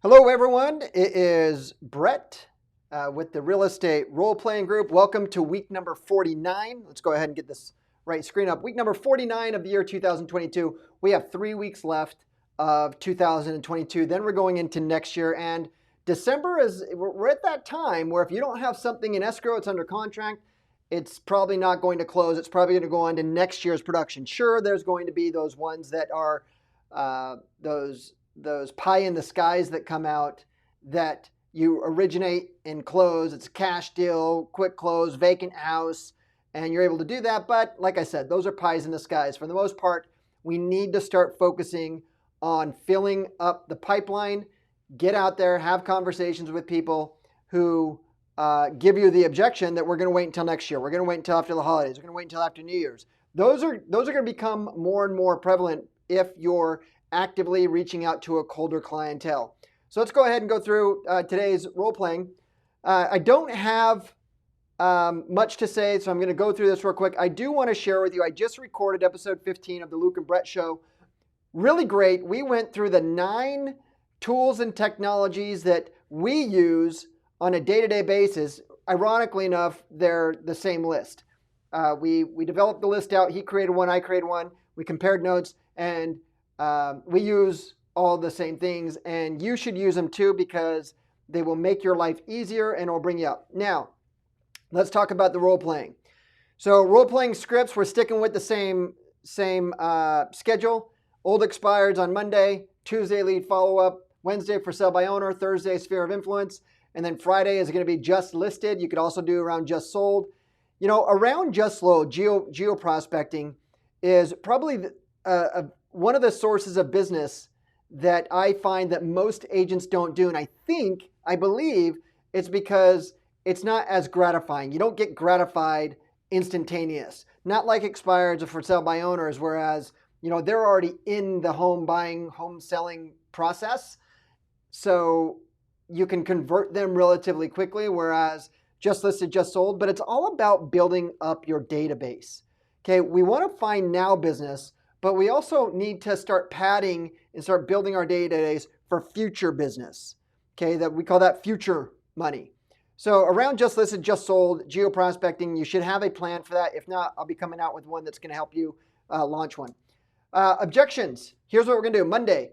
Hello, everyone. It is Brett with the Real Estate Role Playing Group. Welcome to week number 49. Let's go ahead and get this right screen up. Week number 49 of the year 2022. We have 3 weeks left of 2022. Then we're going into next year. And December we're at that time where if you don't have something in escrow, it's under contract, it's probably not going to close. It's probably going to go on to next year's production. Sure, there's going to be those ones that are those pie in the skies that come out that you originate and close. It's a cash deal, quick close, vacant house, and you're able to do that. But like I said, those are pies in the skies. For the most part, we need to start focusing on filling up the pipeline. Get out there, have conversations with people who give you the objection that we're going to wait until next year. We're going to wait until after the holidays. We're going to wait until after New Year's. Those are going to become more and more prevalent if you're actively reaching out to a colder clientele. So let's go ahead and go through today's role playing. I don't have much to say, so I'm going to go through this real quick. I do want to share with you, I just recorded episode 15 of the Luke and Brett Show. Really great. We went through the 9 tools and technologies that we use on a day-to-day basis. Ironically enough, they're the same list. We developed the list out. He created one, I created one. We compared notes, and we use all the same things, and you should use them too because they will make your life easier and will bring you up. Now, let's talk about the role playing. So role playing scripts, we're sticking with the same schedule. Old expireds on Monday, Tuesday lead follow-up, Wednesday for sell by owner, Thursday sphere of influence, and then Friday is going to be just listed. You could also do around just sold. You know, around just sold, geo prospecting is probably one of the sources of business that I find that most agents don't do. And I believe it's because it's not as gratifying. You don't get gratified instantaneous. Not like expireds or for sale by owners, whereas, you know, they're already in the home buying, home selling process. So you can convert them relatively quickly, whereas just listed, just sold. But it's all about building up your database. Okay, we want to find now business, but we also need to start padding and start building our database for future business. Okay, that we call that future money. So around just listed, just sold, geo prospecting, you should have a plan for that. If not, I'll be coming out with one that's going to help you launch one. Objections. Here's what we're going to do. Monday,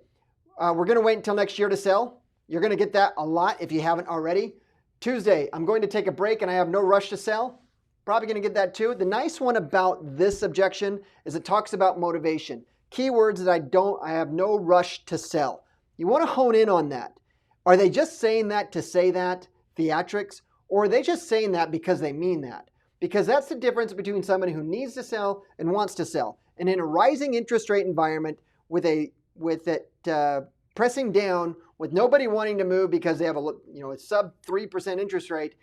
we're going to wait until next year to sell. You're going to get that a lot if you haven't already. Tuesday, I'm going to take a break and I have no rush to sell. Probably going to get that too. The nice one about this objection is it talks about motivation. Keywords that I have no rush to sell. You want to hone in on that. Are they just saying that to say that, theatrics, or are they just saying that because they mean that? Because that's the difference between somebody who needs to sell and wants to sell. And in a rising interest rate environment with it pressing down, with nobody wanting to move because they have a sub 3% interest rate,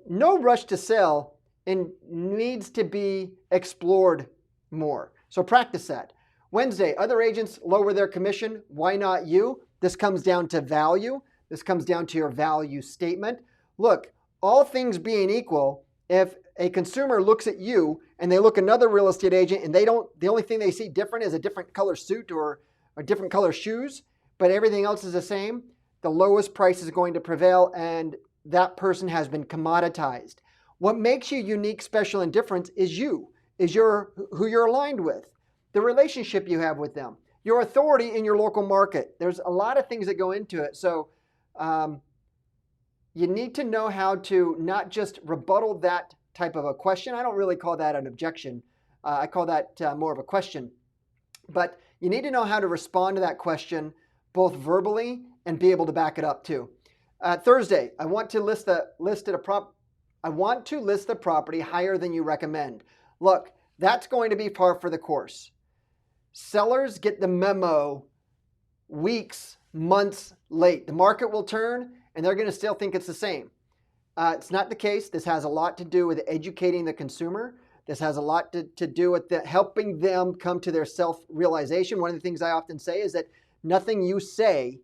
no rush to sell and needs to be explored more. So practice that. Wednesday, other agents lower their commission. Why not you? This comes down to value. This comes down to your value statement. Look, all things being equal, if a consumer looks at you and they look another real estate agent and the only thing they see different is a different color suit or different color shoes, but everything else is the same, the lowest price is going to prevail and that person has been commoditized. What makes you unique, special, and different is who you're aligned with, the relationship you have with them, your authority in your local market. There's a lot of things that go into it. So you need to know how to not just rebuttal that type of a question. I don't really call that an objection. I call that more of a question. But you need to know how to respond to that question both verbally and be able to back it up too. Thursday, I want to list the property higher than you recommend. Look, that's going to be par for the course. Sellers get the memo weeks, months late. The market will turn and they're going to still think it's the same. It's not the case. This has a lot to do with educating the consumer. This has a lot to do with helping them come to their self-realization. One of the things I often say is that nothing you say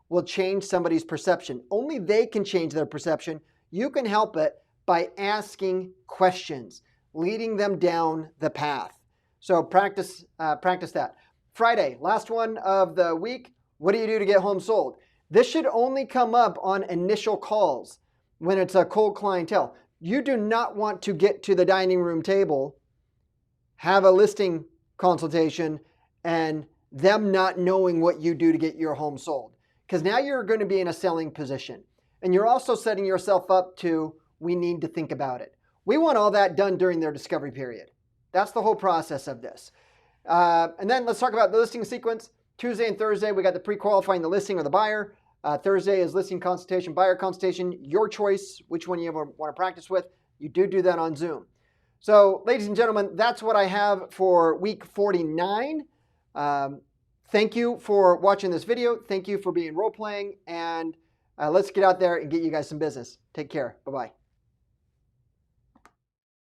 will change somebody's perception. Only they can change their perception. You can help it by asking questions, leading them down the path. So practice that. Friday, last one of the week. What do you do to get homes sold? This should only come up on initial calls when it's a cold clientele. You do not want to get to the dining room table, have a listing consultation, and them not knowing what you do to get your home sold. Because now you're going to be in a selling position. And you're also setting yourself up to, we need to think about it. We want all that done during their discovery period. That's the whole process of this. And then let's talk about the listing sequence. Tuesday and Thursday, we got the pre-qualifying the listing or the buyer. Thursday is listing consultation, buyer consultation, your choice, which one you want to practice with. You do that on Zoom. So, ladies and gentlemen, that's what I have for week 49. Thank you for watching this video. Thank you for being role-playing. And let's get out there and get you guys some business. Take care. Bye-bye.